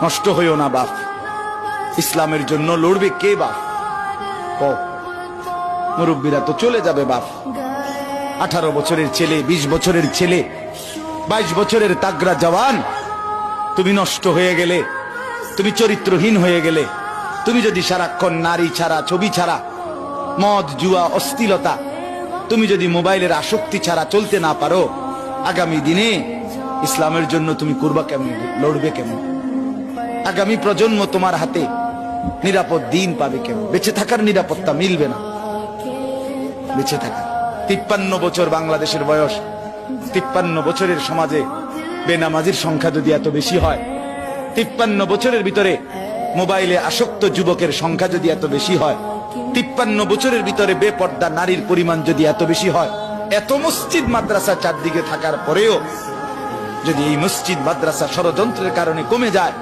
নষ্ট হইও না বাপ। ইসলামের জন্য লড়বে কে বাপ? মুরব্বীরা তো চলে যাবে বাপ। 18 বছরের ছেলে, 20 বছরের ছেলে, 22 বছরের তাগড়া জওয়ান, তুমি নষ্ট হয়ে গেলে, তুমি চরিত্রহীন হয়ে গেলে, তুমি যদি সারাক্ষণ নারী ছাড়া, ছবি ছাড়া, মদ জুয়া অশ্লীলতা, তুমি যদি মোবাইলের আসক্তি ছাড়া চলতে না পারো, আগামী দিনে ইসলামের জন্য তুমি করবা কেমন, লড়বে কেমন? আগামী প্রজন্ম তোমার হাতে নিরাপদ দিন পাবে কেমন? বেঁচে থাকার নিরাপত্তা মিলবে না। বেঁচে থাকা 53 বছর বাংলাদেশের বয়স, 53 বছরের সমাজে বেনামাজির সংখ্যা যদি এত বেশি হয়, 53 বছরের ভিতরে মোবাইলে আসক্ত যুবকের সংখ্যা যদি এত বেশি হয়, 53 বছরের ভিতরে বেপর্দা নারীর পরিমাণ যদি এত বেশি হয়, এত মসজিদ মাদ্রাসা চারদিকে থাকার পরেও যদি এই মসজিদ মাদ্রাসা ষড়যন্ত্রের কারণে কমে যায়,